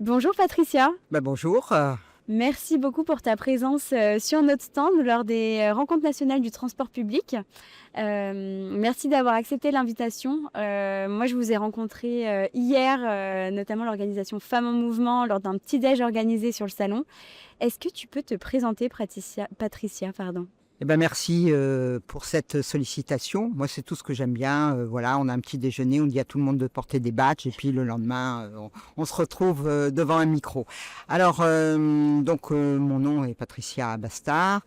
Bonjour Patricia, Bonjour. merci beaucoup pour ta présence sur notre stand lors des rencontres nationales du transport public. Merci d'avoir accepté l'invitation. Moi, je vous ai rencontré hier, notamment l'organisation Femmes en Mouvement, lors d'un petit-déj organisé sur le salon. Est-ce que tu peux te présenter, Patricia, pardon. Merci pour cette sollicitation. Moi, c'est tout ce que j'aime bien. Voilà, on a un petit déjeuner, on dit à tout le monde de porter des badges et puis le lendemain, on se retrouve devant un micro. Alors, mon nom est Patricia Bastard.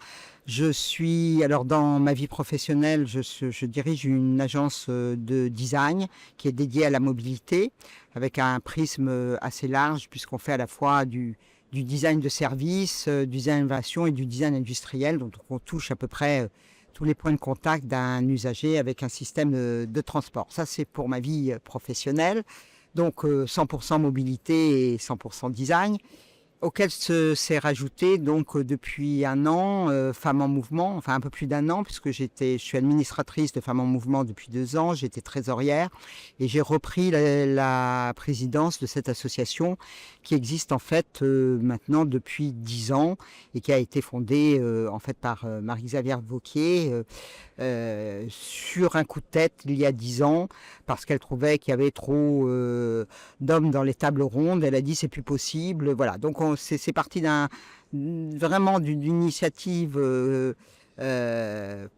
Alors dans ma vie professionnelle, je dirige une agence de design qui est dédiée à la mobilité avec un prisme assez large puisqu'on fait à la fois du design de service, du design d'innovation et du design industriel. Donc on touche à peu près tous les points de contact d'un usager avec un système de transport. Ça, c'est pour ma vie professionnelle. Donc 100% mobilité et 100% design, auquel s'est rajouté donc depuis un an Femmes en Mouvement, enfin un peu plus d'un an, puisque je suis administratrice de Femmes en Mouvement depuis 2 ans, j'étais trésorière et j'ai repris la présidence de cette association qui existe en fait maintenant depuis 10 ans et qui a été fondée en fait par Marie-Xavière Vauquier sur un coup de tête il y a 10 ans parce qu'elle trouvait qu'il y avait trop d'hommes dans les tables rondes. Elle a dit c'est plus possible. Voilà, donc c'est parti vraiment d'une initiative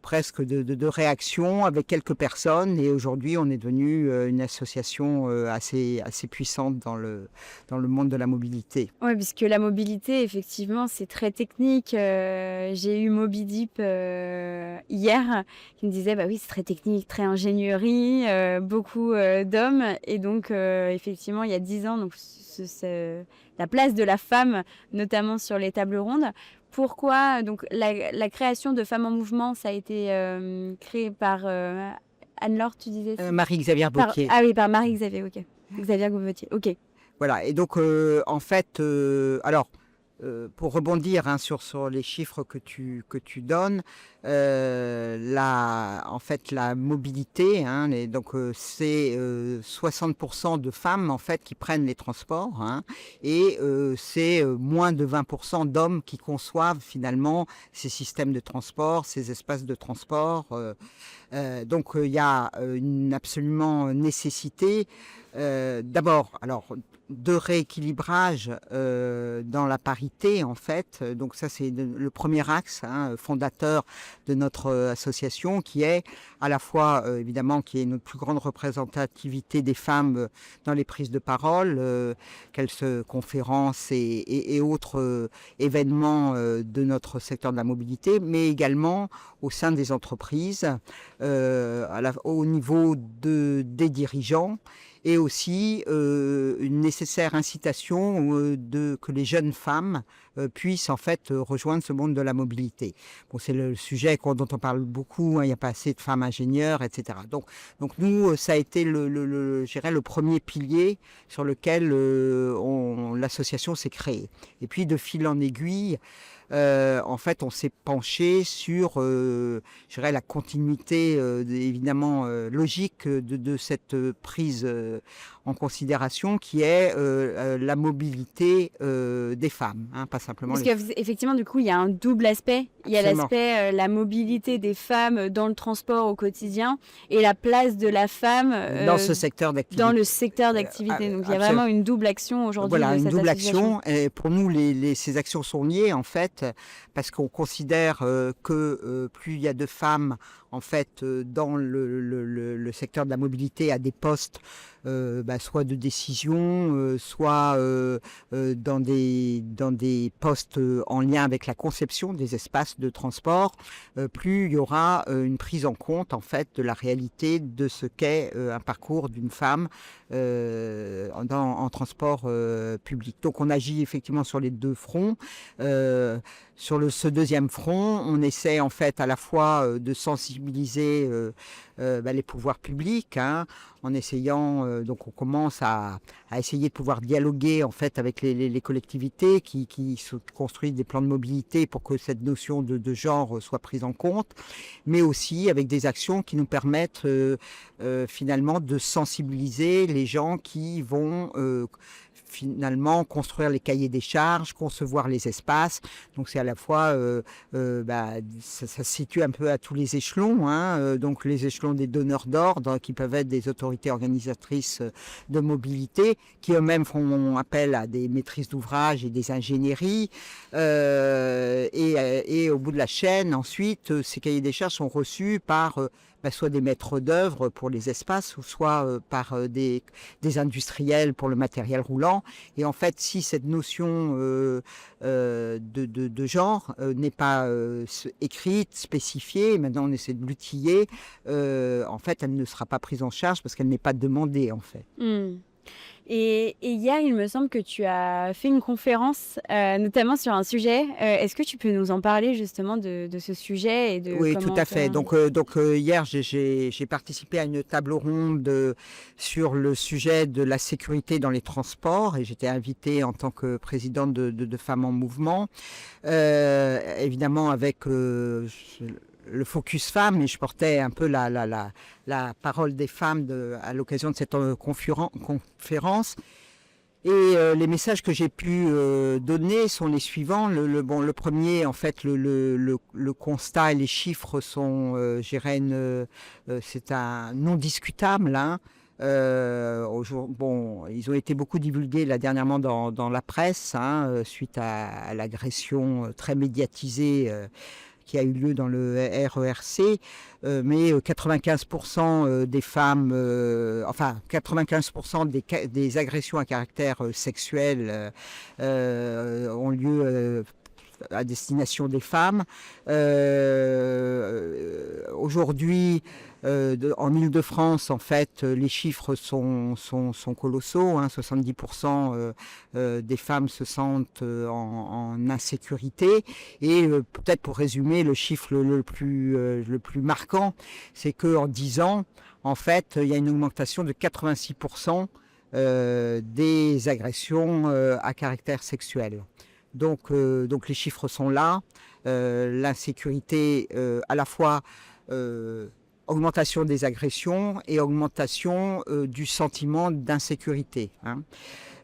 presque de réaction avec quelques personnes et aujourd'hui on est devenu une association assez puissante dans le monde de la mobilité. Oui, puisque la mobilité, effectivement, c'est très technique. J'ai eu Mobidip hier qui me disait, bah oui, c'est très technique, très ingénierie, beaucoup d'hommes. Et donc, effectivement, il y a 10 ans, donc, la place de la femme, notamment sur les tables rondes. Pourquoi donc la création de Femmes en Mouvement, ça a été créé par Anne-Laure, tu disais Marie-Xavière Vauquier. Ah oui, par Marie-Xavier, ok. Xavier Gauvautier, ok. Voilà, et donc en fait, pour rebondir sur les chiffres que tu donnes, en fait, la mobilité, hein, c'est 60% de femmes en fait qui prennent les transports, hein, et c'est moins de 20% d'hommes qui conçoivent finalement ces systèmes de transport, ces espaces de transport. Donc il y a une absolument nécessité d'abord, alors de rééquilibrage dans la parité en fait. Donc ça c'est le premier axe fondateur de notre association qui est à la fois évidemment qui est notre plus grande représentativité des femmes dans les prises de parole, quelles conférences et autres événements de notre secteur de la mobilité, mais également au sein des entreprises, au niveau des dirigeants et aussi une nécessaire incitation que les jeunes femmes puissent en fait rejoindre ce monde de la mobilité. Bon, c'est le sujet dont on parle beaucoup, hein, il n'y a pas assez de femmes ingénieures, etc. Donc nous, ça a été je dirais, le premier pilier sur lequel l'association s'est créée. Et puis de fil en aiguille, en fait, on s'est penché sur, je dirais, la continuité évidemment logique de cette prise en considération qui est la mobilité des femmes, hein, pas simplement Parce qu'effectivement, du coup, il y a un double aspect. Il y a l'aspect, la mobilité des femmes dans le transport au quotidien et la place de la femme dans ce secteur d'activité. Dans le secteur d'activité. Donc, il y a vraiment une double action aujourd'hui. Voilà, une double association. action. Et pour nous, ces actions sont liées, en fait, parce qu'on considère que plus il y a de femmes, en fait, dans le secteur de la mobilité à des postes, soit de décision, soit dans des postes en lien avec la conception des espaces de transport, plus il y aura une prise en compte en fait de la réalité de ce qu'est un parcours d'une femme en transport public. Donc on agit effectivement sur les deux fronts. Sur ce deuxième front, on essaie en fait à la fois de sensibiliser les pouvoirs publics, hein, en essayant, donc on commence à essayer de pouvoir dialoguer en fait avec les collectivités qui construisent des plans de mobilité pour que cette notion de genre soit prise en compte, mais aussi avec des actions qui nous permettent finalement de sensibiliser les gens qui vont finalement construire les cahiers des charges, concevoir les espaces. Donc c'est à la fois, ça se situe un peu à tous les échelons, hein, donc les échelons des donneurs d'ordre qui peuvent être des autorités organisatrices de mobilité, qui eux-mêmes font appel à des maîtrises d'ouvrage et des ingénieries. Et au bout de la chaîne, ensuite, ces cahiers des charges sont reçus par soit des maîtres d'œuvre pour les espaces, ou soit par des industriels pour le matériel roulant. Et en fait, si cette notion de genre n'est pas écrite, spécifiée, maintenant on essaie de l'outiller, en fait, elle ne sera pas prise en charge parce qu'elle n'est pas demandée, en fait. Et hier, il me semble que tu as fait une conférence, notamment sur un sujet. Est-ce que tu peux nous en parler justement de ce sujet et de Oui, comment tout à fait. Donc hier, j'ai participé à une table ronde sur le sujet de la sécurité dans les transports, et j'étais invitée en tant que présidente de Femmes en Mouvement, évidemment avec le focus femmes, et je portais un peu la parole des femmes à l'occasion de cette conférence. Et les messages que j'ai pu donner sont les suivants. Le premier, en fait, le constat et les chiffres sont, c'est un non discutable, hein. Ils ont été beaucoup divulgués là dernièrement dans la presse, hein, suite à l'agression très médiatisée qui a eu lieu dans le RERC, mais 95% des femmes, 95% des agressions à caractère sexuel ont lieu à destination des femmes. Aujourd'hui, en Île-de-France, en fait, les chiffres sont colossaux, hein. 70% des femmes se sentent en insécurité. Et peut-être pour résumer, le chiffre le plus marquant, c'est qu'en 10 ans, en fait, il y a une augmentation de 86% des agressions à caractère sexuel. Donc les chiffres sont là. L'insécurité, à la fois augmentation des agressions et augmentation du sentiment d'insécurité, hein.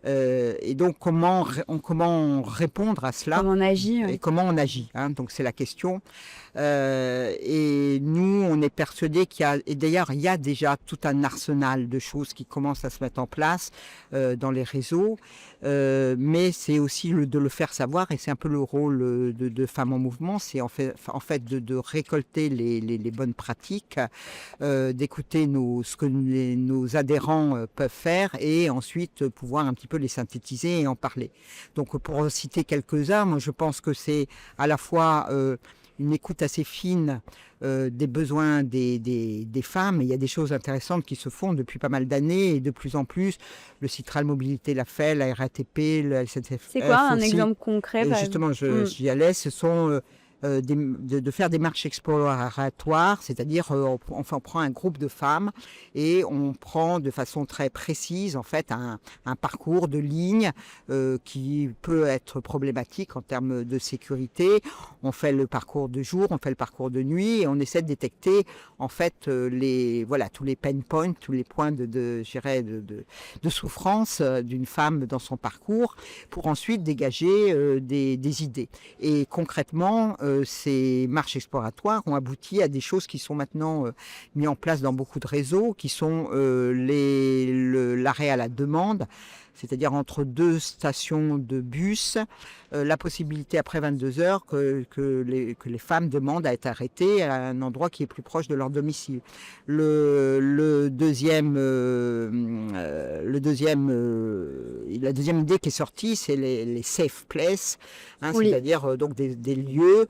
Et donc comment répondre à cela, comment on agit, et comment on agit, hein. Donc c'est la question. Et nous, on est persuadés et d'ailleurs il y a déjà tout un arsenal de choses qui commencent à se mettre en place dans les réseaux, mais c'est aussi de le faire savoir, et c'est un peu le rôle de Femmes en Mouvement, c'est en fait de récolter les bonnes pratiques, d'écouter ce que nos adhérents peuvent faire, et ensuite pouvoir un petit peu les synthétiser et en parler. Donc pour citer quelques-uns, moi je pense que c'est à la fois une écoute assez fine des besoins des femmes. Et il y a des choses intéressantes qui se font depuis pas mal d'années, et de plus en plus. Le Citral Mobilité l'a fait, la RATP, le SNCF. C'est quoi un exemple concret? Et justement, j'y allais. Ce sont de faire des marches exploratoires, c'est-à-dire on prend un groupe de femmes et on prend de façon très précise en fait un parcours de ligne qui peut être problématique en termes de sécurité. On fait le parcours de jour, on fait le parcours de nuit, et on essaie de détecter en fait tous les pain points, tous les points de souffrance d'une femme dans son parcours, pour ensuite dégager des idées. Et concrètement, ces marches exploratoires ont abouti à des choses qui sont maintenant mises en place dans beaucoup de réseaux, qui sont l'arrêt à la demande, c'est-à-dire entre 2 stations de bus, la possibilité après 22 heures que les femmes demandent à être arrêtées à un endroit qui est plus proche de leur domicile. La deuxième idée qui est sortie, c'est les safe places, hein, oui. C'est-à-dire donc des lieux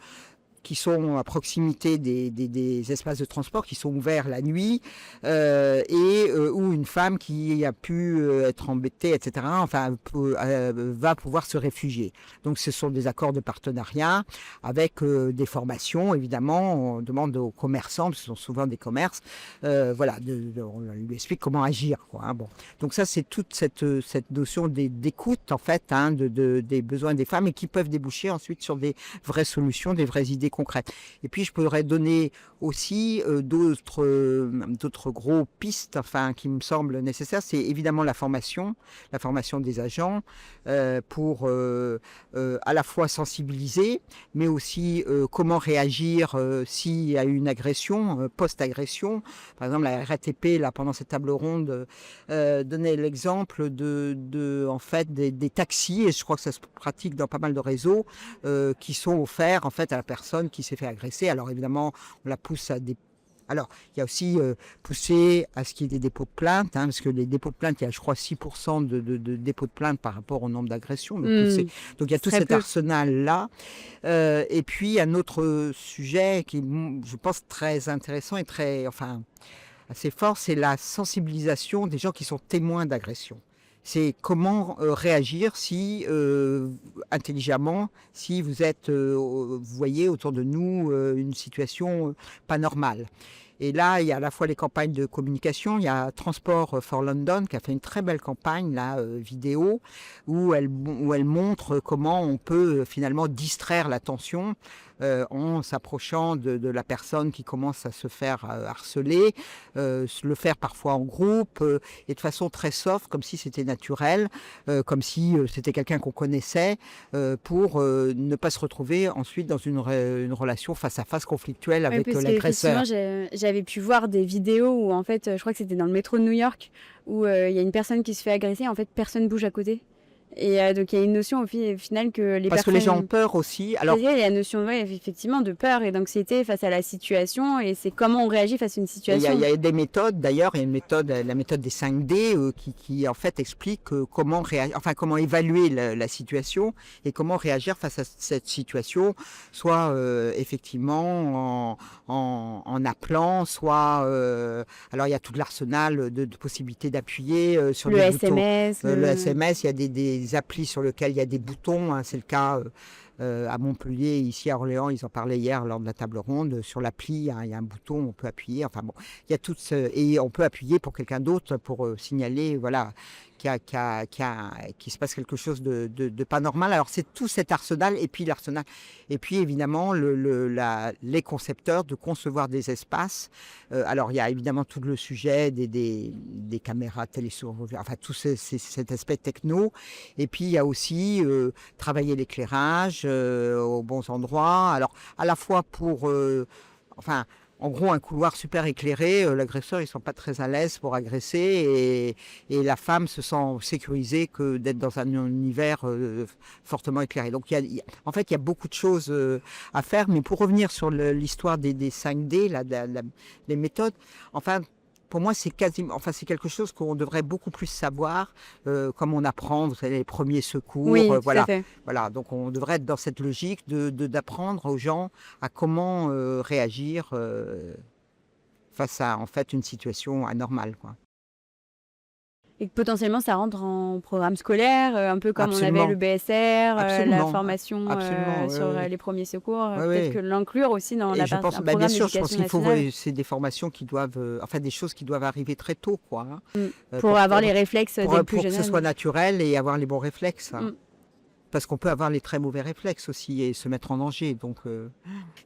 qui sont à proximité des espaces de transport qui sont ouverts la nuit, où une femme qui a pu être embêtée, etc., va pouvoir se réfugier. Donc ce sont des accords de partenariat avec des formations, évidemment. On demande aux commerçants, parce que ce sont souvent des commerces, on lui explique comment agir, quoi, hein. Bon. Donc ça, c'est toute cette notion d'écoute, en fait, hein, des besoins des femmes, et qui peuvent déboucher ensuite sur des vraies solutions, des vraies idées concrètes. Et puis je pourrais donner aussi d'autres gros pistes, enfin qui me semblent nécessaires. C'est évidemment la formation des agents pour à la fois sensibiliser, mais aussi comment réagir s'il y a une agression, post-agression. Par exemple, la RATP, là, pendant cette table ronde, donnait l'exemple en fait, des taxis, et je crois que ça se pratique dans pas mal de réseaux, qui sont offerts en fait, à la personne qui s'est fait agresser. Alors évidemment, on la pousse à des... Alors, il y a aussi poussé à ce qu'il y ait des dépôts de plainte, parce que les dépôts de plainte, il y a, je crois, 6% de dépôts de plainte par rapport au nombre d'agressions. Donc, il y a tout cet arsenal-là. Et puis, un autre sujet qui, je pense, très intéressant et assez fort, c'est la sensibilisation des gens qui sont témoins d'agressions. C'est comment réagir si, intelligemment, si vous voyez autour de nous une situation pas normale. Et là, il y a à la fois les campagnes de communication, il y a Transport for London qui a fait une très belle campagne là, vidéo où elle montre comment on peut finalement distraire l'attention en s'approchant de la personne qui commence à se faire harceler, le faire parfois en groupe et de façon très soft, comme si c'était naturel, comme si c'était quelqu'un qu'on connaissait, pour ne pas se retrouver ensuite dans une relation face à face conflictuelle avec l'agresseur. J'avais pu voir des vidéos où en fait, je crois que c'était dans le métro de New York, où il y a une personne qui se fait agresser, en fait personne bouge à côté. Et donc il y a une notion au final que les Parce personnes... que les gens ont peur aussi. Alors... Il y a la notion effectivement de peur et d'anxiété face à la situation, et c'est comment on réagit face à une situation. Il y a des méthodes, d'ailleurs, il y a une méthode, la méthode des 5D qui en fait explique comment évaluer la situation et comment réagir face à cette situation, soit effectivement en appelant, soit... alors il y a tout l'arsenal de possibilités d'appuyer sur le des boutons. SMS. Le SMS, il y a des applis sur lesquelles il y a des boutons, c'est le cas à Montpellier, ici à Orléans, ils en parlaient hier lors de la table ronde, sur l'appli, il y a un bouton, on peut appuyer, enfin bon, il y a et on peut appuyer pour quelqu'un d'autre pour signaler, voilà, qu'il se passe quelque chose de pas normal. Alors c'est tout cet arsenal, et puis évidemment les concepteurs de concevoir des espaces. Alors il y a évidemment tout le sujet des caméras télésurveillance, enfin tout cet aspect techno, et puis il y a aussi travailler l'éclairage aux bons endroits. Alors à la fois pour en gros, un couloir super éclairé, l'agresseur, ils ne sont pas très à l'aise pour agresser, et la femme se sent sécurisée que d'être dans un univers fortement éclairé. Donc, en fait, il y a beaucoup de choses à faire. Mais pour revenir sur l'histoire des 5D, les méthodes, enfin... Pour moi, c'est quelque chose qu'on devrait beaucoup plus savoir, comme on apprend, vous savez, les premiers secours. Oui, voilà. tout à fait. Voilà. Donc, on devrait être dans cette logique d'apprendre aux gens à comment réagir face à, en fait, une situation anormale, quoi. Et que potentiellement, ça rentre en programme scolaire, un peu comme Absolument. on avait le BSR, la formation sur les premiers secours. Peut-être que l'inclure aussi dans la partie programme bien sûr, je pense qu'il faut, nationale. c'est des formations qui doivent, des choses qui doivent arriver très tôt, quoi. Pour avoir les réflexes dès le plus jeune âge. Pour que ce soit naturel et avoir les bons réflexes. Parce qu'on peut avoir les très mauvais réflexes aussi et se mettre en danger. Donc,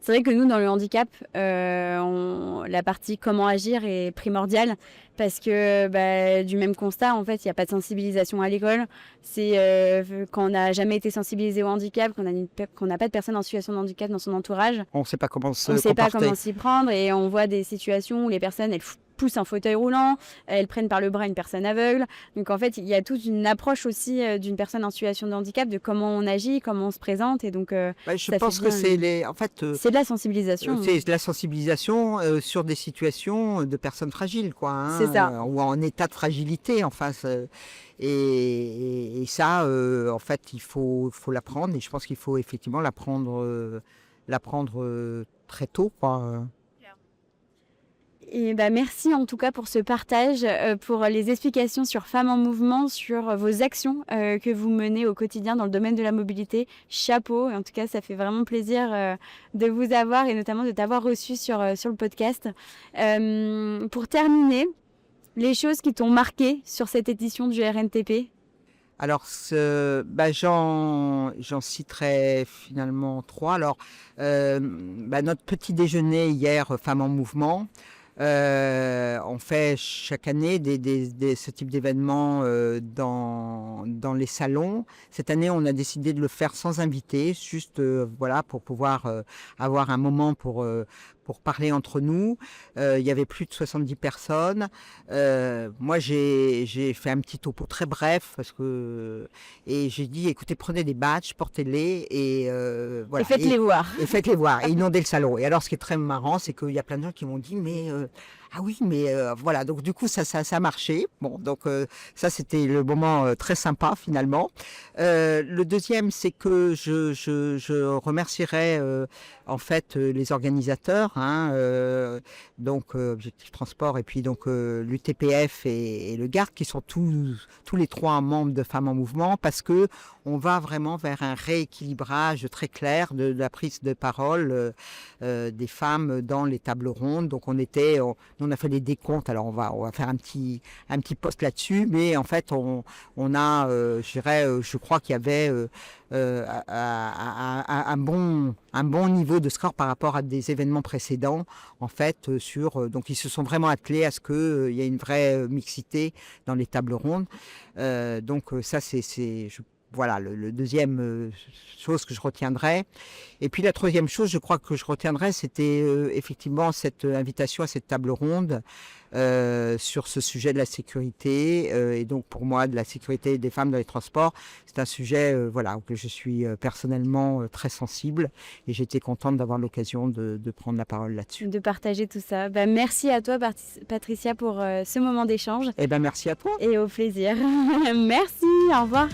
C'est vrai que nous, dans le handicap, la partie comment agir est primordiale, parce que du même constat, en fait, il n'y a pas de sensibilisation à l'école. C'est quand on n'a jamais été sensibilisé au handicap, qu'on n'a pas de personne en situation de handicap dans son entourage. On ne sait pas comment se comporter. On ne sait pas comment s'y prendre, et on voit des situations où les personnes, elles poussent un fauteuil roulant, elles prennent par le bras une personne aveugle. Donc en fait, il y a toute une approche aussi d'une personne en situation de handicap, de comment on agit, comment on se présente. Et donc, je pense que c'est c'est de la sensibilisation. C'est de la sensibilisation sur des situations de personnes fragiles, quoi. C'est ça. Ou en état de fragilité, et ça, en fait, il faut l'apprendre. Et je pense qu'il faut effectivement l'apprendre très tôt, quoi. Et merci en tout cas pour ce partage, pour les explications sur Femmes en Mouvement, sur vos actions que vous menez au quotidien dans le domaine de la mobilité. Chapeau, en tout cas ça fait vraiment plaisir de vous avoir, et notamment de t'avoir reçu sur le podcast. Pour terminer, les choses qui t'ont marqué sur cette édition du RNTP? Alors, j'en citerai finalement 3. Alors, notre petit déjeuner hier, Femmes en mouvement. On fait chaque année ce type d'événement dans les salons. Cette année, on a décidé de le faire sans invité, juste voilà, pour pouvoir avoir un moment pour parler entre nous. Il y avait plus de 70 personnes. Moi, j'ai fait un petit topo très bref et j'ai dit, écoutez, prenez des badges, portez-les et voilà. Et faites-les voir. Et faites-les voir et inondez le salon. Et alors, ce qui est très marrant, c'est qu'il y a plein de gens qui m'ont dit, mais ah oui, mais voilà. Donc du coup, ça a marché. Bon, donc ça, c'était le moment très sympa finalement. Le deuxième, c'est que je remercierai en fait les organisateurs, donc Objectif Transport et puis donc l'UTPF et le GARD, qui sont tous les 3 membres de Femmes en Mouvement, parce que on va vraiment vers un rééquilibrage très clair de la prise de parole des femmes dans les tables rondes. Donc on a fait des décomptes. Alors on va faire un petit post là-dessus, mais en fait on a, je crois qu'il y avait un bon niveau de score par rapport à des événements précédents, en fait, donc ils se sont vraiment attelés à ce qu'il y ait une vraie mixité dans les tables rondes. Donc ça, voilà, le deuxième chose que je retiendrai. Et puis la troisième chose, je crois que je retiendrai, c'était effectivement cette invitation à cette table ronde sur ce sujet de la sécurité. Et donc pour moi, de la sécurité des femmes dans les transports, c'est un sujet voilà, auquel je suis personnellement très sensible. Et j'étais contente d'avoir l'occasion de prendre la parole là-dessus. De partager tout ça. Merci à toi, Patricia, pour ce moment d'échange. Eh bien, merci à toi. Et au plaisir. Merci, au revoir.